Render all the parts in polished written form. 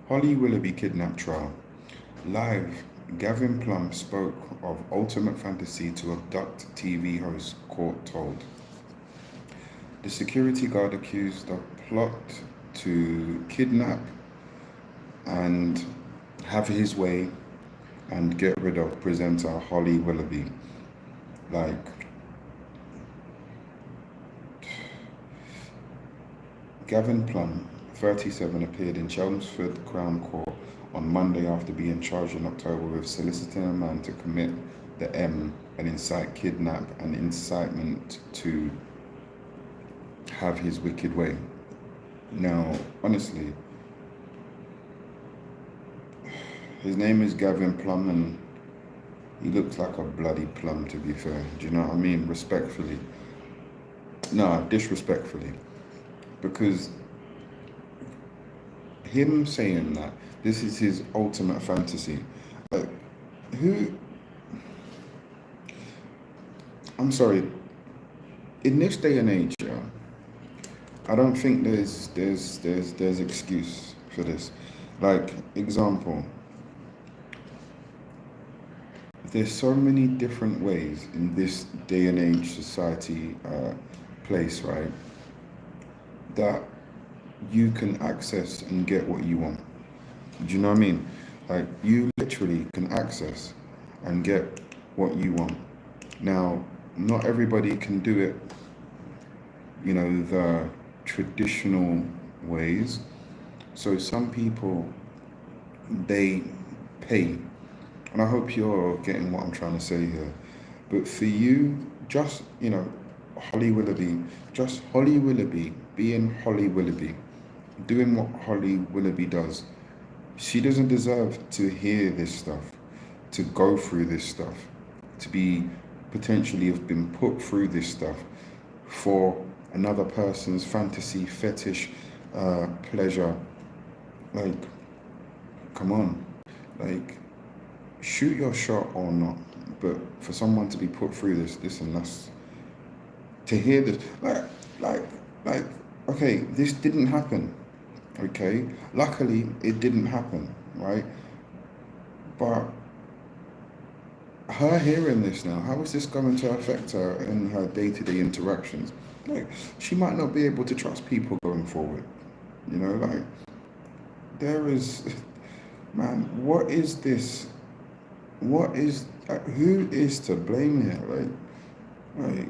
Holly Willoughby kidnap trial. Live, Gavin Plum spoke of ultimate fantasy to abduct TV host, court told. The security guard accused of plot to kidnap and have his way and get rid of presenter Holly Willoughby. Like, Gavin Plum, 37, appeared in Chelmsford Crown Court on Monday after being charged in October with soliciting a man to commit the M and incite kidnap and incitement to have his wicked way. Now, honestly, his name is Gavin Plum and he looks like a bloody plum, to be fair. Do you know what I mean? Respectfully. No, disrespectfully. Because him saying that this is his ultimate fantasy, like, who, I'm sorry, in this day and age, yeah, I don't think there's excuse for this. Like, example, there's so many different ways in this day and age society place, right, that you can access and get what you want. Do you know what I mean? Like, you literally can access and get what you want. Now, not everybody can do it, you know, the traditional ways. So some people, they pay. And I hope you're getting what I'm trying to say here. But for you, just, you know, Holly Willoughby, just Holly Willoughby, being Holly Willoughby, doing what Holly Willoughby does, she doesn't deserve to hear this stuff, to go through this stuff, to be potentially have been put through this stuff for another person's fantasy, fetish, pleasure. Like, come on. Like, shoot your shot or not. But for someone to be put through this and that's, to hear this, like, like, okay, this didn't happen. Okay, luckily it didn't happen, right? But her hearing this now, how is this going to affect her in her day-to-day interactions? Like, she might not be able to trust people going forward. You know, like, there is, man, what is this? What is, who is to blame here? Like,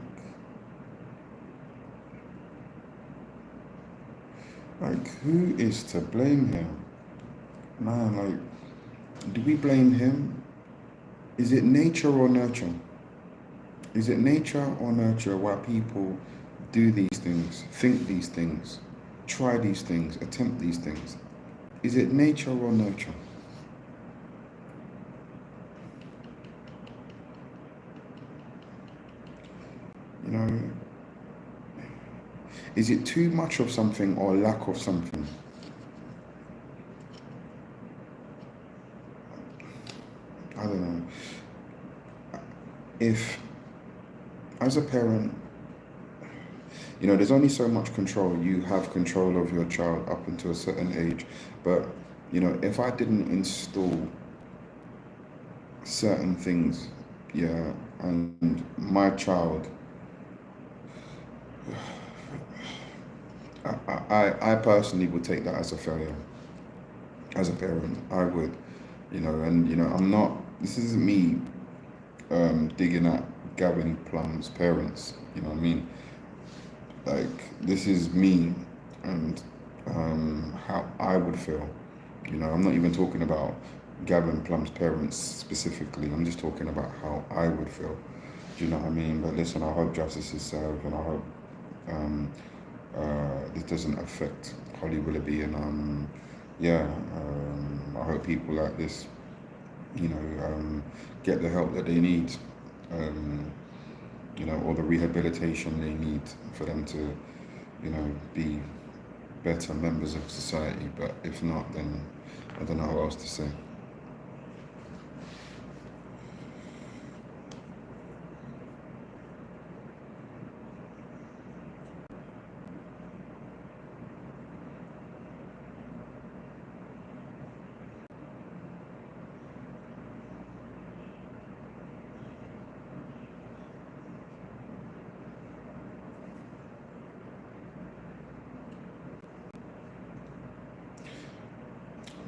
like, who is to blame here? Man, like, do we blame him? Is it nature or nurture? Is it nature or nurture why people do these things, think these things, try these things, attempt these things? Is it nature or nurture? You know, is it too much of something or lack of something? I don't know. If, as a parent, you know, there's only so much control. You have control of your child up until a certain age. But, you know, if I didn't install certain things, yeah, and my child, I personally would take that as a failure. As a parent, I would, you know, and, you know, I'm not, this isn't me digging at Gavin Plum's parents, you know what I mean? Like, this is me and how I would feel. You know, I'm not even talking about Gavin Plum's parents specifically. I'm just talking about how I would feel. Do you know what I mean? But listen, I hope justice is served, and I hope this doesn't affect Holly Willoughby. And yeah, I hope people like this, you know, get the help that they need. You know, or the rehabilitation they need for them to, you know, be better members of society. But if not, then I don't know what else to say.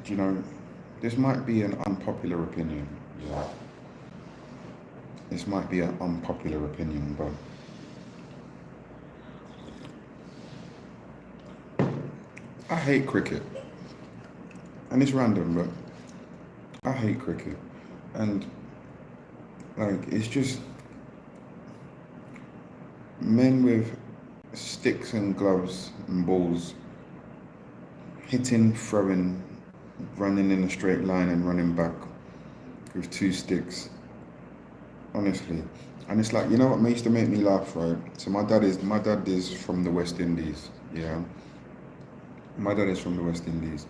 you know, this might be an unpopular opinion. Yeah, this might be an unpopular opinion, but I hate cricket. And it's random, but I hate cricket. And like, it's just men with sticks and gloves and balls hitting, throwing, running in a straight line and running back with two sticks. Honestly. And it's like, you know what used to make me laugh, right? So my dad is from the West Indies. Yeah. My dad is from the West Indies.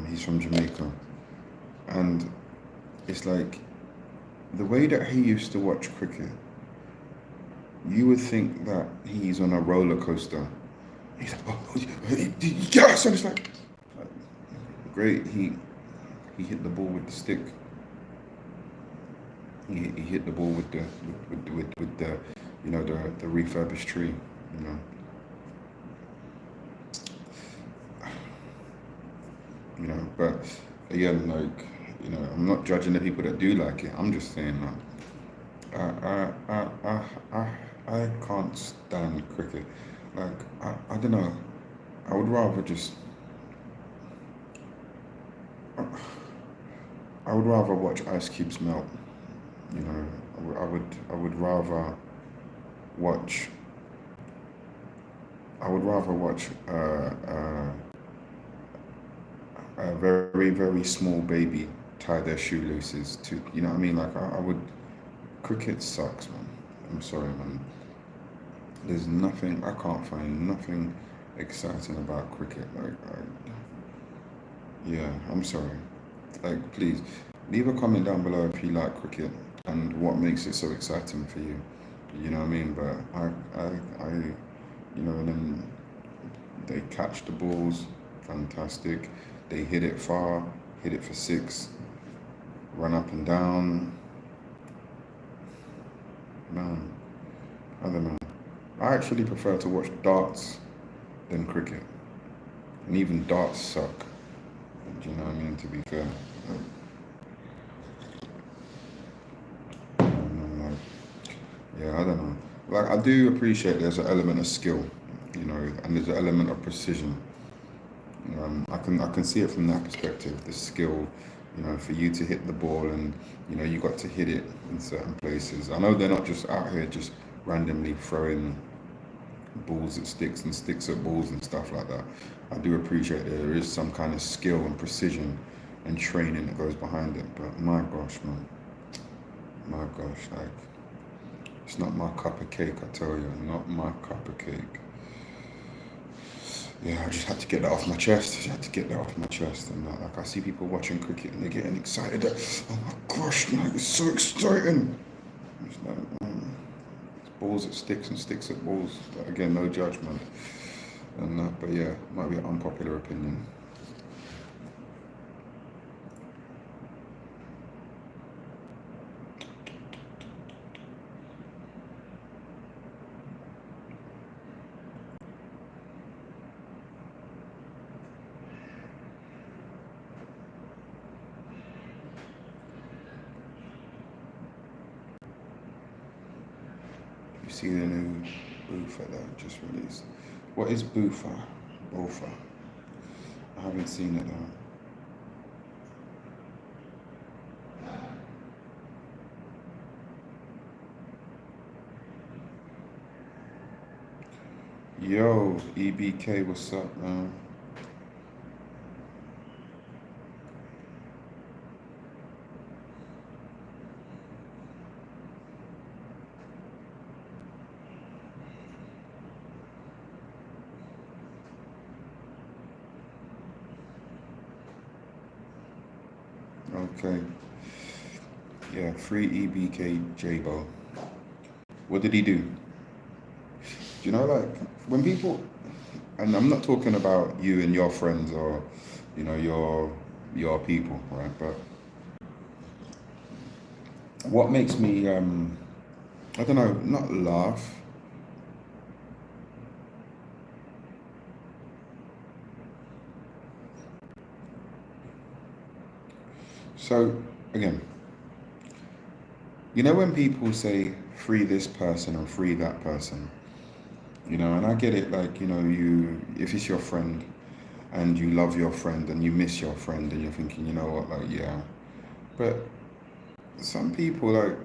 He's from Jamaica. And it's like the way that he used to watch cricket, you would think that he's on a roller coaster. He's like, yes, and it's like great. He hit the ball with the stick. He hit the ball with the you know, the refurbished tree. You know. You know, but again, like, you know, I'm not judging the people that do like it. I'm just saying that I can't stand cricket. Like, I don't know. I would rather just. I would rather watch ice cubes melt. You know, I would rather watch. I would rather watch a very, very small baby tie their shoelaces to, you know what I mean? Like, I would, cricket sucks, man. I'm sorry, man. There's nothing, I can't find nothing exciting about cricket. Like, yeah, I'm sorry. Like, please, leave a comment down below if you like cricket and what makes it so exciting for you. You know what I mean? But you know, and then they catch the balls, fantastic. They hit it far, hit it for six, run up and down. Man, I don't know. I actually prefer to watch darts than cricket. And even darts suck. Do you know what I mean, to be fair? Yeah, I don't know. Like, I do appreciate there's an element of skill, you know, and there's an element of precision. I can see it from that perspective, the skill, you know, for you to hit the ball and, you know, you got to hit it in certain places. I know they're not just out here just randomly throwing balls at sticks and sticks at balls and stuff like that. I do appreciate that there is some kind of skill and precision and training that goes behind it. But my gosh, man, my gosh, like, it's not my cup of cake, I tell you, not my cup of cake. Yeah, I just had to get that off my chest. And like, I see people watching cricket and they're getting excited. Oh my gosh, like, it's so exciting. It's like, it's balls at sticks and sticks at balls. But again, no judgment. And but yeah, might be an unpopular opinion. You see the new boofer that just released. What is boofer? Boofer. I haven't seen it though. Yo, EBK, what's up, man? Okay. Yeah, free EBK J-Bo. What did he do? Do you know, like, when people, and I'm not talking about you and your friends or, you know, your people, right? But what makes me, I don't know, not laugh. So again, you know when people say free this person or free that person, and I get it, like, you if it's your friend and you love your friend and you miss your friend and you're thinking, you know what, like, yeah. But some people, like,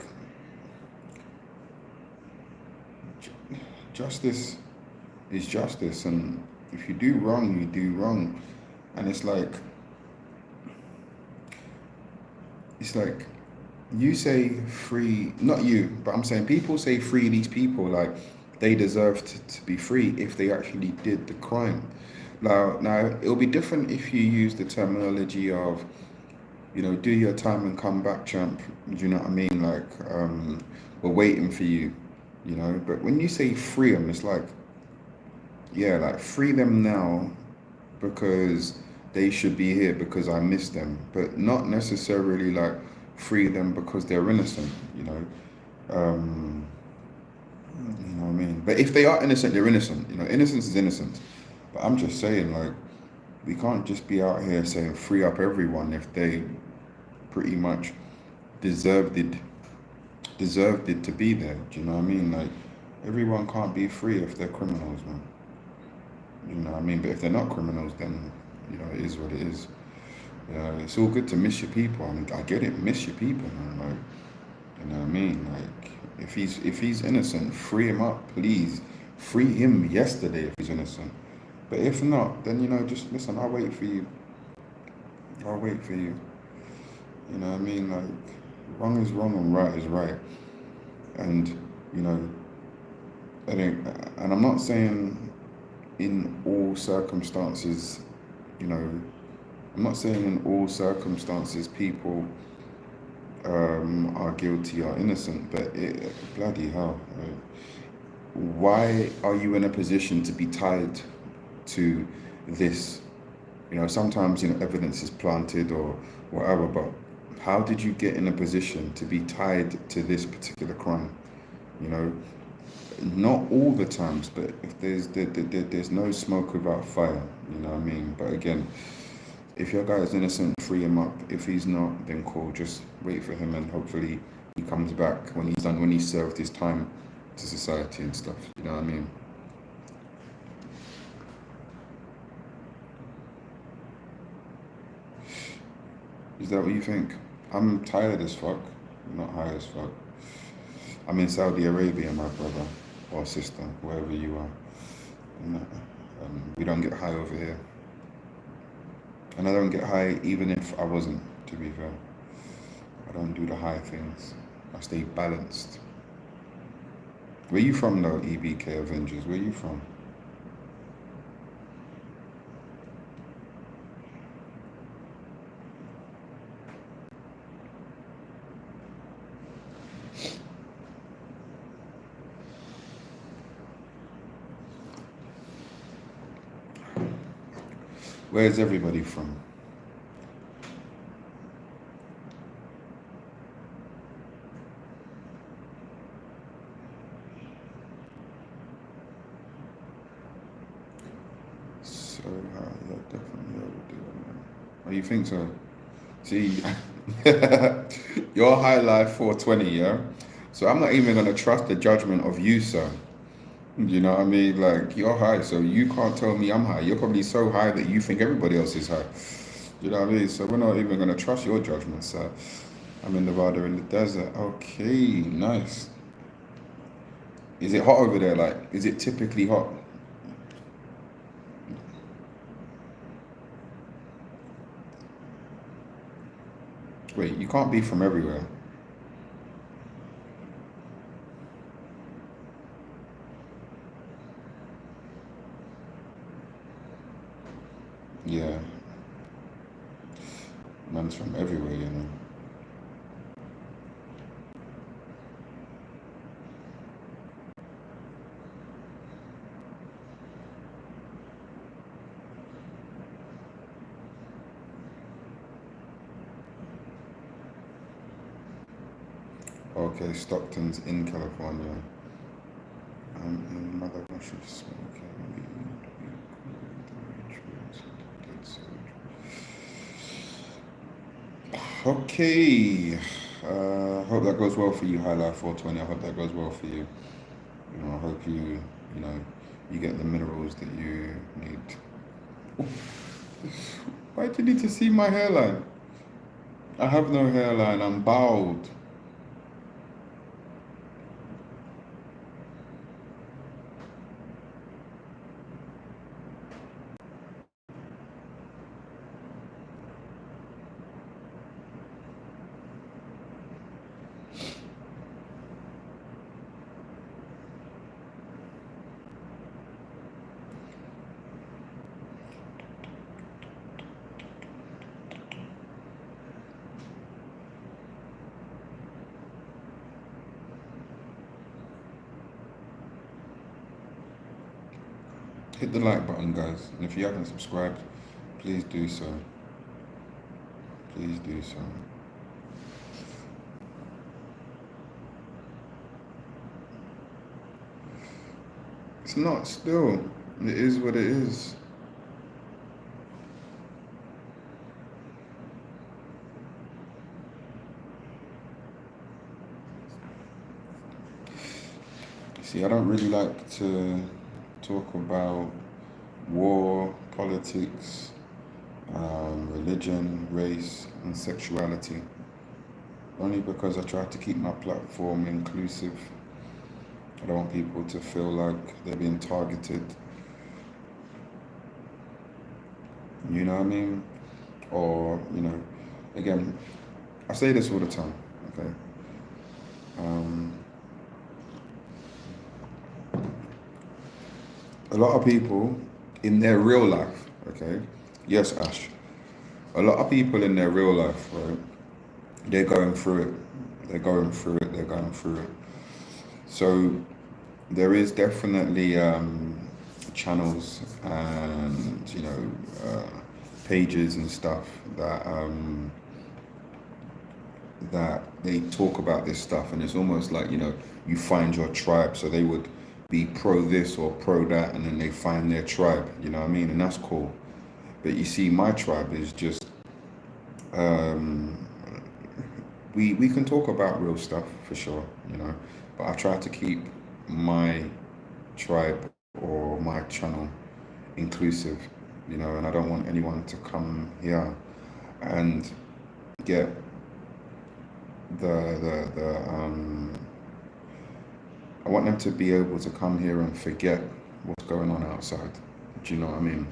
justice is justice, and if you do wrong, you do wrong. And it's like you say free, not you, but I'm saying people say free these people like they deserve to be free if they actually did the crime. Now it'll be different if you use the terminology of, do your time and come back, champ. Do you know what I mean? Like, we're waiting for you, But when you say free them, it's like, yeah, like free them now because they should be here because I miss them, but not necessarily like free them because they're innocent, Um, you know what I mean? But if they are innocent, they're innocent. Innocence is innocence. But I'm just saying, like, we can't just be out here saying free up everyone if they pretty much deserved it deserved it to be there. Do you know what I mean? Like, everyone can't be free if they're criminals, man. You know what I mean? But if they're not criminals, then it is what it is. It's all good to miss your people. I mean, I get it, miss your people, man. Like, you know what I mean? Like, if he's innocent, free him up, please. Free him yesterday if he's innocent. But if not, then just listen. I'll wait for you. I'll wait for you. You know what I mean? Like, wrong is wrong and right is right. And you know, I think, and I'm not saying in all circumstances, you know, I'm not saying in all circumstances people are guilty or innocent, but bloody hell, right? Why are you in a position to be tied to this? Sometimes evidence is planted or whatever, but how did you get in a position to be tied to this particular crime? You know, not all the times, but if there's no smoke without fire. You know what I mean? But again, if your guy is innocent, free him up. If he's not, then cool. Just wait for him, and hopefully he comes back when he's done, when he's served his time to society and stuff. You know what I mean? Is that what you think? I'm tired as fuck. I'm not high as fuck. I'm in Saudi Arabia, my brother or sister, wherever you are. And, we don't get high over here. And I don't get high even if I wasn't, to be fair. I don't do the high things. I stay balanced. Where you from though, EBK Avengers? Where you from? Where's everybody from? So yeah, definitely overdue. Oh, you think so? See, you're High Life 420, yeah? So I'm not even gonna trust the judgment of you, sir. You know what I mean? Like, you're high, so you can't tell me I'm high. You're probably so high that you think everybody else is high. You know what I mean? So we're not even gonna trust your judgment, sir. I'm in Nevada in the desert. Okay, nice. Is it hot over there? Like, is it typically hot? Wait, you can't be from everywhere. Yeah, man's from everywhere. Okay, Stockton's in California. I'm in Mother Russia smoking weed. Okay. Hope that goes well for you, Highlight 420. I hope that goes well for you. I hope you know, you get the minerals that you need. Why do you need to see my hairline? I have no hairline. I'm bald. Hit the like button, guys. And if you haven't subscribed, please do so. Please do so. It's not still. It is what it is. See, I don't really like to talk about war, politics, religion, race, and sexuality. Only because I try to keep my platform inclusive. I don't want people to feel like they're being targeted. You know what I mean? Or, again, I say this all the time, okay? A lot of people in their real life, okay? Yes, Ash. A lot of people in their real life, right? They're going through it. They're going through it. They're going through it. So there is definitely channels and pages and stuff that they talk about this stuff, and it's almost like you find your tribe. So they would be pro this or pro that, and then they find their tribe. You know what I mean? And that's cool. But you see, my tribe is just we can talk about real stuff for sure, but I try to keep my tribe or my channel inclusive, and I don't want anyone to come here and get I want them to be able to come here and forget what's going on outside. Do you know what I mean?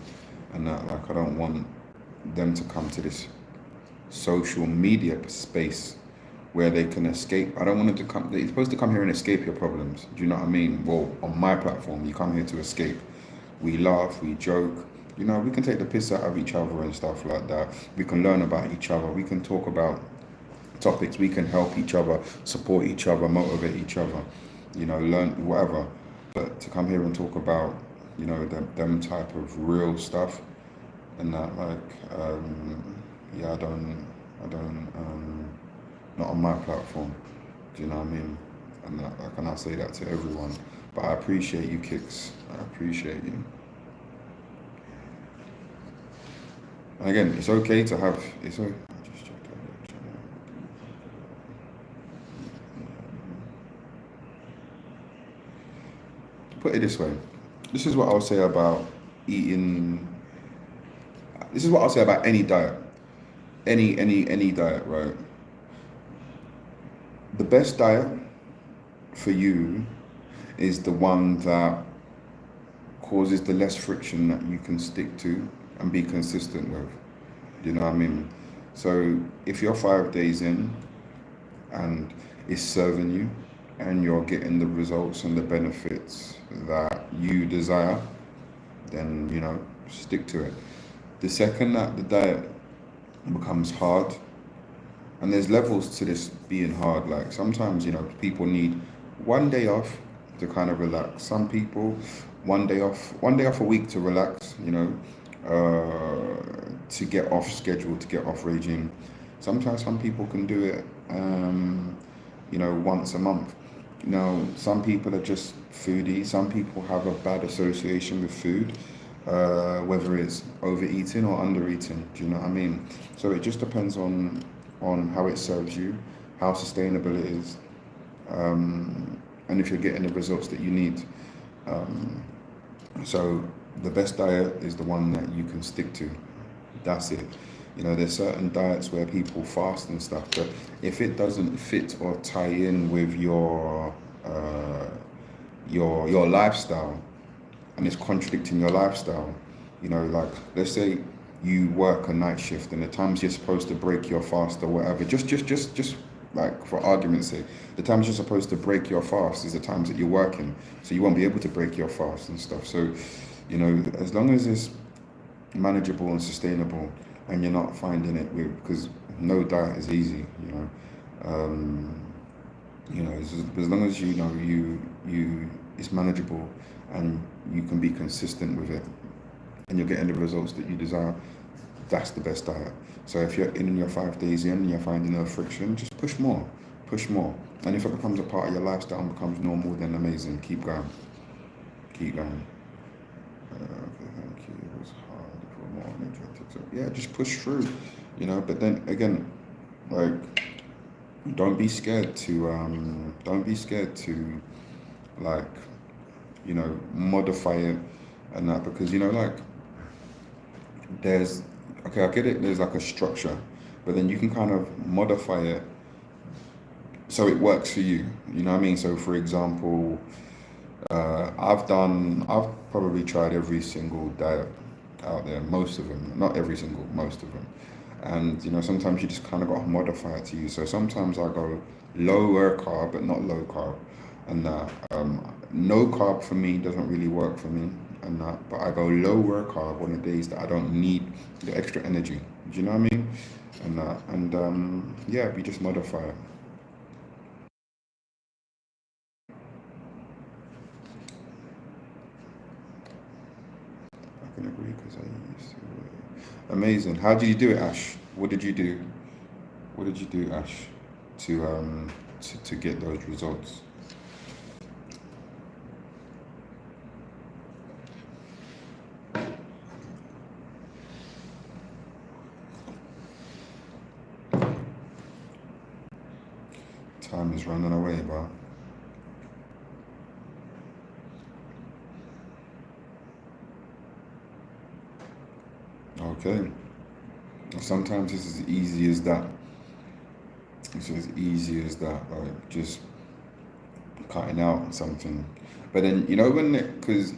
And that, like, I don't want them to come to this social media space where they can escape. I don't want them to come. They're supposed to come here and escape your problems. Do you know what I mean? Well, on my platform, you come here to escape. We laugh, we joke. We can take the piss out of each other and stuff like that. We can learn about each other. We can talk about topics. We can help each other, support each other, motivate each other. Learn whatever. But to come here and talk about, them type of real stuff, and that, I don't, not on my platform. Do you know what I mean? And that, and I say that to everyone. But I appreciate you, Kicks. I appreciate you. And again, it's okay to have. Put it this way. This is what I'll say about eating. This is what I'll say about any diet. Any diet, right? The best diet for you is the one that causes the less friction that you can stick to and be consistent with. Do you know what I mean? So if you're 5 days in and it's serving you and you're getting the results and the benefits that you desire, then stick to it. The second that the diet becomes hard, and there's levels to this being hard, like sometimes people need 1 day off to kind of relax. Some people 1 day off a week to relax, to get off schedule, to get off regime. Sometimes some people can do it once a month. Some people are just foodies. Some people have a bad association with food, whether it's overeating or undereating. Do you know what I mean? So it just depends on on how it serves you, how sustainable it is, and if you're getting the results that you need. So the best diet is the one that you can stick to. That's it. You know, there's certain diets where people fast and stuff, but if it doesn't fit or tie in with your lifestyle, and it's contradicting your lifestyle, you know, like let's say you work a night shift and the times you're supposed to break your fast or whatever, just like for argument's sake, the times you're supposed to break your fast is the times that you're working, so you won't be able to break your fast and stuff. So, you know, as long as it's manageable and sustainable, and you're not finding it with, because no diet is easy, as long as you know you it's manageable and you can be consistent with it and you're getting the results that you desire, that's the best diet. So if you're in your 5 days in and you're finding no friction, just push more, and if it becomes a part of your lifestyle and becomes normal, then amazing. Keep going. Okay, thank you. It was hard for more energetic. So yeah, just push through, but then again, like, don't be scared to like, modify it and that, because like, there's, okay, I get it, there's like a structure, but then you can kind of modify it so it works for you. You know what I mean? So for example, I've probably tried every single diet out there, most of them, not every single, most of them. And sometimes you just kind of got to modify it to you. So sometimes I go lower carb, but not low carb, and that no carb for me doesn't really work for me, and that. But I go lower carb on the days that I don't need the extra energy. Do you know what I mean? And that, and yeah, we just modify it. I can agree because I used to. Amazing. How did you do it, Ash? What did you do? What did you do, Ash, to get those results? Time is running away, bro. Okay. Sometimes it's as easy as that. It's as easy as that, like just cutting out something. But then when it, because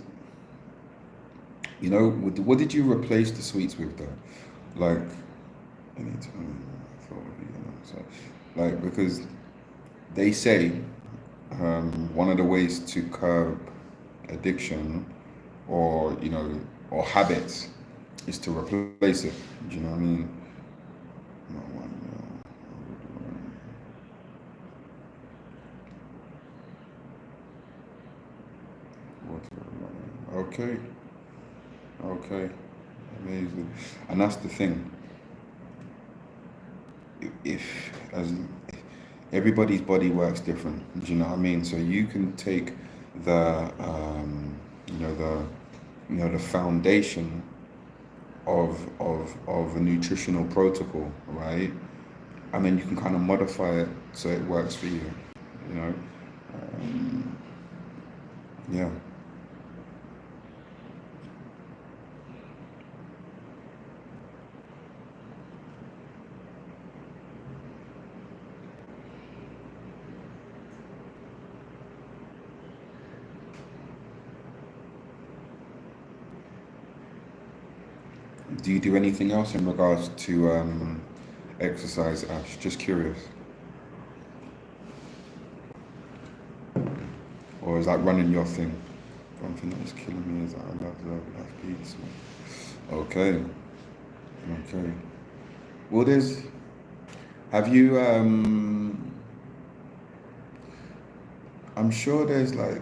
what did you replace the sweets with though? Like anytime I thought of so like, because they say one of the ways to curb addiction or or habits is to replace it. Do you know what I mean? Not one, okay, okay, amazing. And that's the thing. If as everybody's body works different, do you know what I mean? So you can take the the foundation of a nutritional protocol, right? And then you can kind of modify it so it works for you. You know, yeah. Do you do anything else in regards to exercise, Ash? Just curious. Or is that running your thing? One thing that is killing me is that I love pizza. Okay, okay. Well, have you, I'm sure there's like,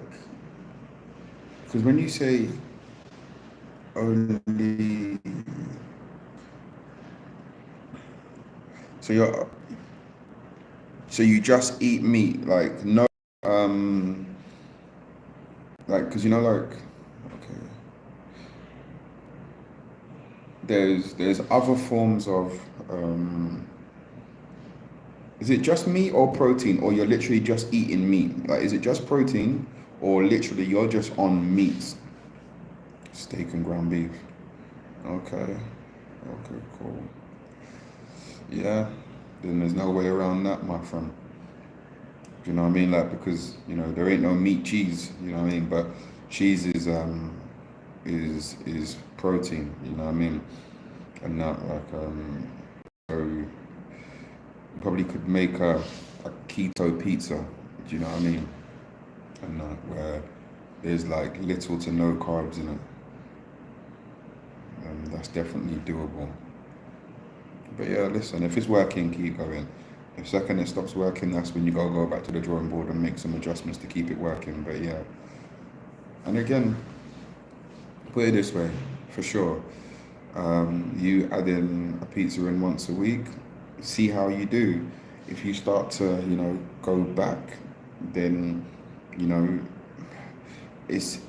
because when you say only, so so you just eat meat, like no, um, like, because like, okay, there's other forms of Is it just meat or protein, or you're literally just eating meat? Like, is it just protein, or literally you're just on meats? Steak and ground beef. Okay. Okay, cool. Yeah. Then there's no way around that, my friend. Do you know what I mean? Like, because there ain't no meat cheese. You know what I mean? But cheese is protein. You know what I mean? And that like so you probably could make a keto pizza. Do you know what I mean? And where there's like little to no carbs in it. That's definitely doable. But yeah, listen, if it's working, keep going. If second it stops working, that's when you go back to the drawing board and make some adjustments to keep it working. But yeah, and again, put it this way, for sure. You add in a pizza in once a week, see how you do. If you start to, go back, then, you know, it's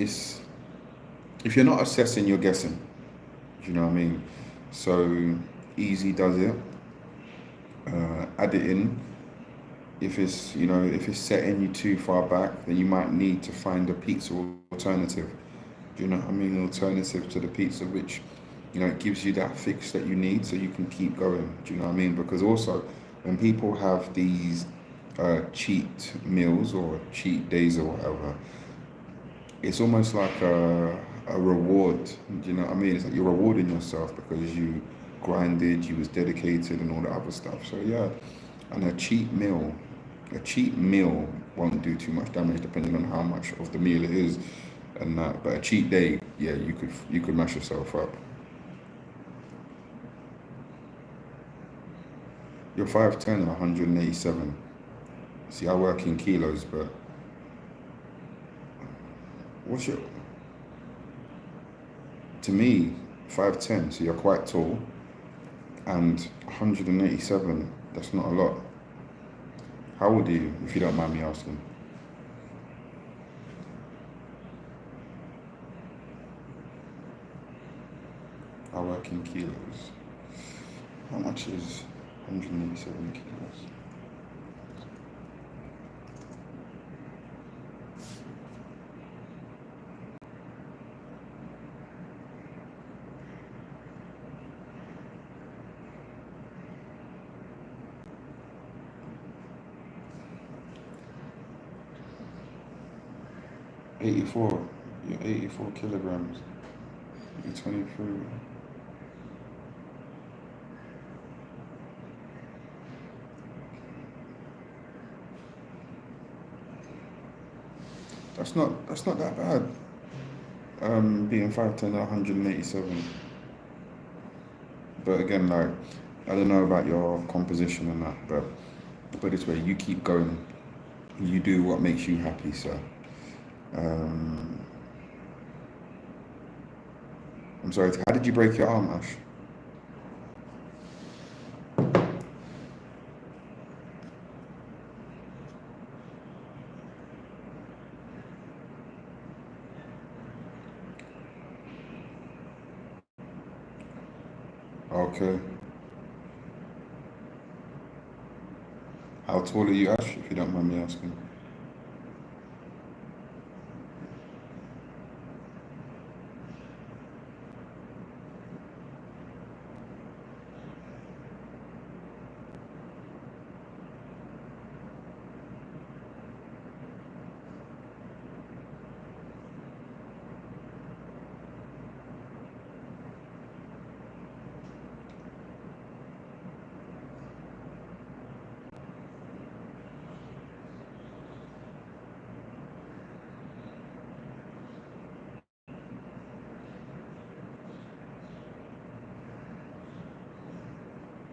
if you're not assessing, you're guessing. Do you know what I mean? So easy does it. Add it in. If it's setting you too far back, then you might need to find a pizza alternative. Do you know what I mean? An alternative to the pizza, which it gives you that fix that you need, so you can keep going. Do you know what I mean? Because also, when people have these cheat meals or cheat days or whatever, it's almost like a reward. Do you know what I mean? It's like you're rewarding yourself because you grinded, you was dedicated, and all the other stuff. So yeah, and a cheat meal won't do too much damage depending on how much of the meal it is, and that. But a cheat day, yeah, you could mash yourself up. You're 5'10" and 187. See, I work in kilos, but what's your to me 5'10"? So you're quite tall, and 187. That's not a lot. How old are you, if you don't mind me asking? I work in kilos. How much is 187 kilos? 84. You're 84 kilograms. You're 23. That's not that bad. Being 5'10" and 187. But again, like, I don't know about your composition and that, but put it this way, you keep going. You do what makes you happy, sir. Um, I'm sorry, how did you break your arm, Ash? Okay. How tall are you, Ash, if you don't mind me asking?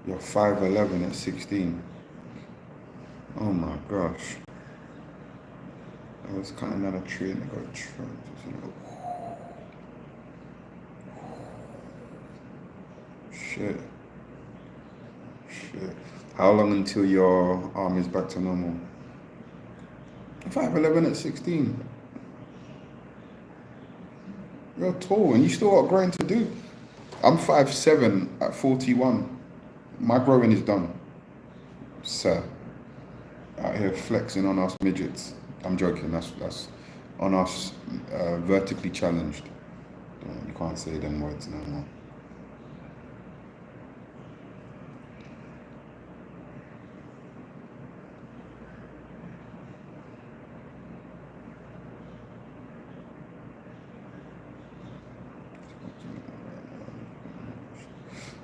You're 5'11" at 16. Oh my gosh. I was cutting down a tree and I got trapped. Shit. Shit. How long until your arm is back to normal? 5'11" at 16. You're tall and you still got growing to do. I'm 5'7" at 41. My growing is done, sir. out here flexing on us midgets. I'm joking. That's on us vertically challenged. You can't say them words no more.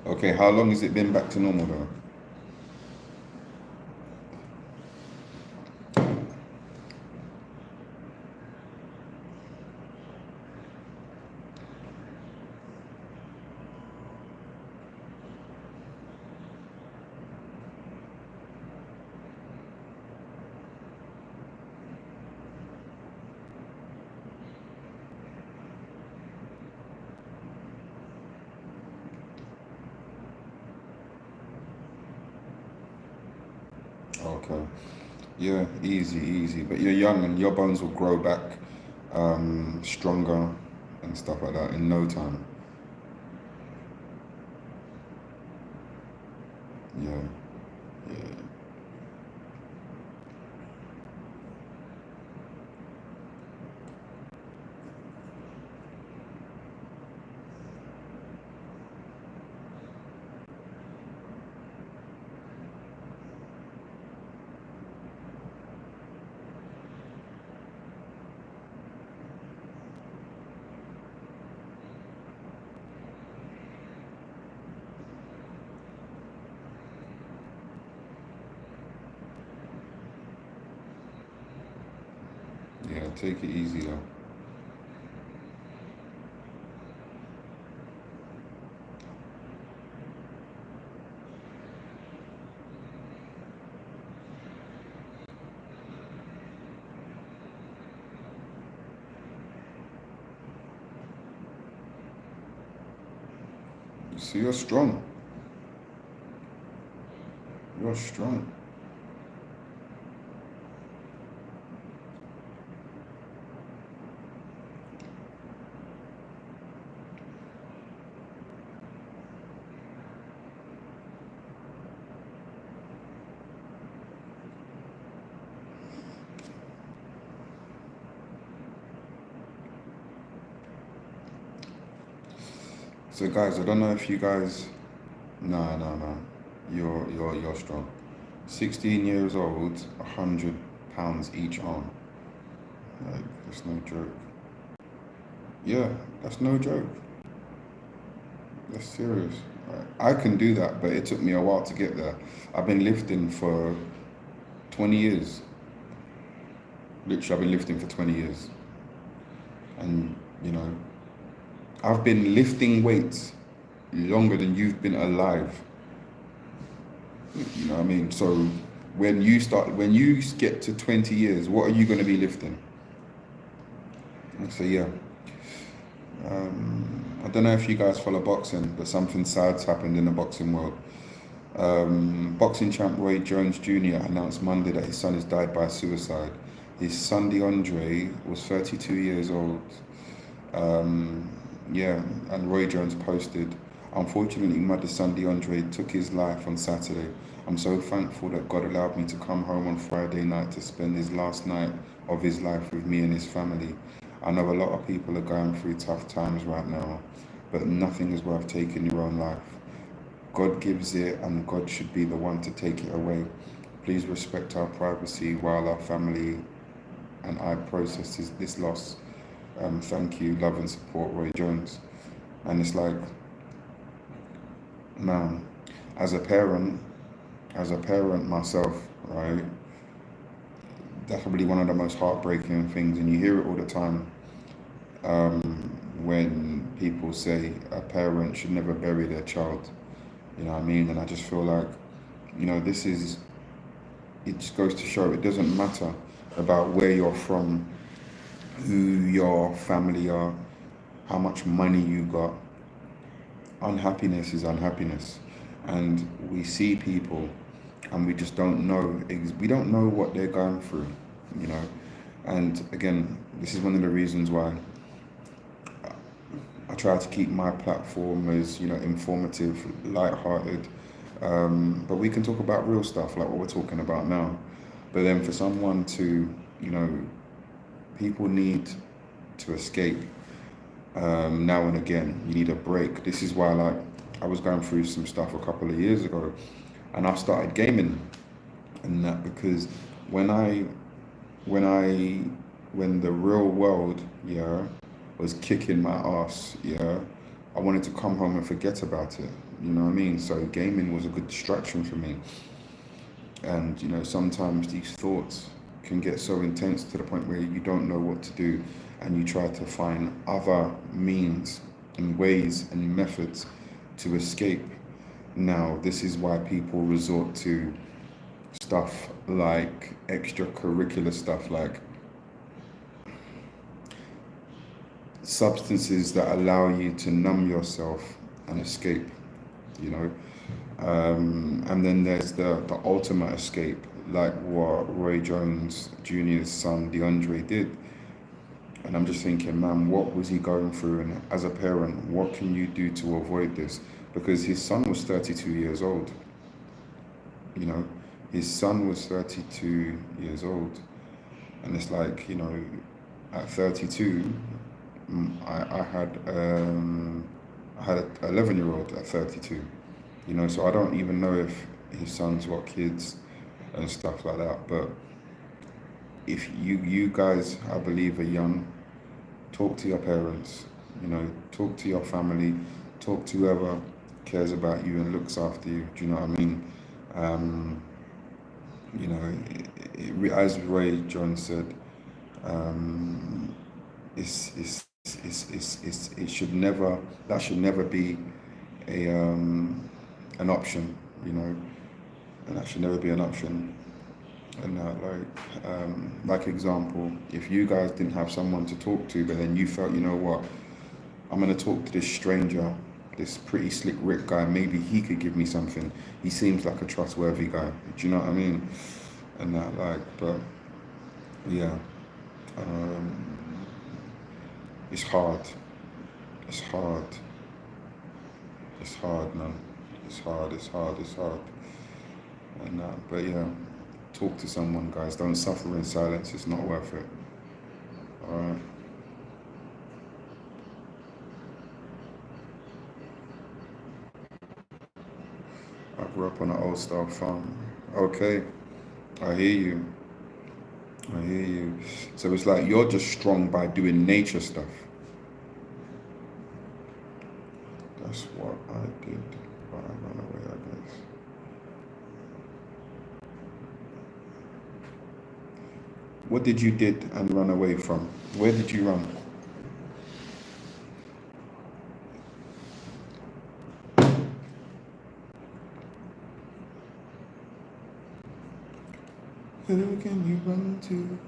Okay, how long has it been back to normal though? Okay. Yeah, easy. But you're young and your bones will grow back stronger and stuff like that in no time. Yeah, yeah, yeah. Take it easy though. So you're strong. You're strong. So guys, I don't know if you guys. No. You're strong. 16 years old, 100 pounds each arm. Like, that's no joke. Yeah, that's no joke. That's serious. I can do that, but it took me a while to get there. I've been lifting for 20 years. Literally, I've been lifting for 20 years. And, you know, I've been lifting weights longer than you've been alive. You know what I mean? So when you get to 20 years, what are you going to be lifting? So yeah. I don't know if you guys follow boxing, but something sad's happened in the boxing world. Boxing champ Roy Jones Jr. announced Monday that his son has died by suicide. His son DeAndre was 32 years old. Yeah, and Roy Jones posted, "Unfortunately, my son DeAndre took his life on Saturday. I'm so thankful that God allowed me to come home on Friday night to spend his last night of his life with me and his family. I know a lot of people are going through tough times right now, but nothing is worth taking your own life. God gives it, and God should be the one to take it away. Please respect our privacy while our family and I process this loss. Thank you, love and support, Roy Jones." And it's like, man, as a parent, myself, right? That's probably one of the most heartbreaking things, and you hear it all the time. When people say a parent should never bury their child, you know what I mean? And I just feel like, it just goes to show it doesn't matter about where you're from, who your family are, how much money you got. Unhappiness is unhappiness. And we see people and we just don't know, we don't know what they're going through, you know. And again, this is one of the reasons why I try to keep my platform as, informative, light-hearted. But we can talk about real stuff like what we're talking about now. But then for someone to, you know, people need to escape now and again. You need a break. This is why, like, I was going through some stuff a couple of years ago, and I started gaming, and that because when I when I when the real world, yeah, was kicking my ass, yeah, I wanted to come home and forget about it. You know what I mean? So gaming was a good distraction for me. And you know, sometimes these thoughts can get so intense to the point where you don't know what to do, and you try to find other means and ways and methods to escape. Now, this is why people resort to stuff like extracurricular stuff, like substances that allow you to numb yourself and escape, you know. And then there's the ultimate escape, like what Roy Jones Jr.'s son DeAndre did. And I'm just thinking, man, what was he going through? And as a parent, what can you do to avoid this? Because his son was 32 years old. You know, his son was 32 years old. And it's like, you know, at 32, I had an 11-year-old at 32. You know, so I don't even know if his son's got kids and stuff like that. But if you guys, I believe, are young, talk to your parents. You know, talk to your family. Talk to whoever cares about you and looks after you. Do you know what I mean? You know, as Ray John said, it should never, that should never be a an option, you know, and that should never be an option. And like example, if you guys didn't have someone to talk to, but then you felt, you know what, I'm gonna talk to this stranger, this Pretty Slick Rick guy. Maybe he could give me something. He seems like a trustworthy guy. Do you know what I mean? And that, like, but yeah, it's hard. It's hard. It's hard, man. It's hard. It's hard. It's hard. And but yeah, talk to someone, guys. Don't suffer in silence. It's not worth it. All right. I grew up on an old style farm. Okay, I hear you. I hear you. So it's like you're just strong by doing nature stuff. That's what I did, but I ran away, I guess. What did you did and run away from? Where did you run? Who can you run to?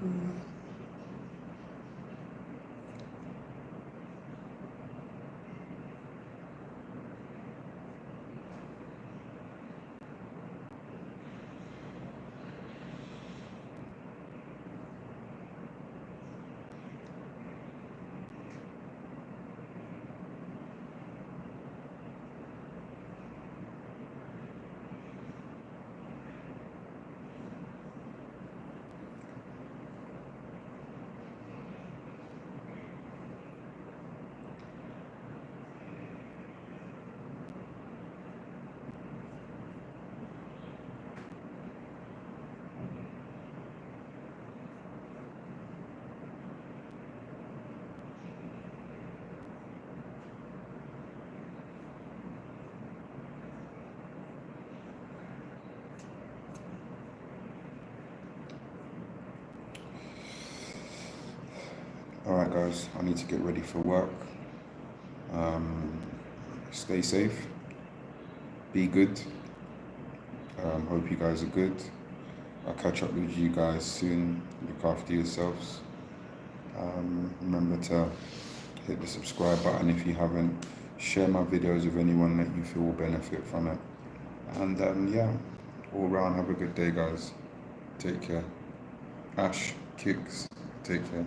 All right, guys, I need to get ready for work. Stay safe. Be good. Hope you guys are good. I'll catch up with you guys soon. Look after yourselves. Remember to hit the subscribe button if you haven't. Share my videos with anyone that you feel will benefit from it. And yeah, all around, have a good day, guys. Take care. Ash, Kicks, take care.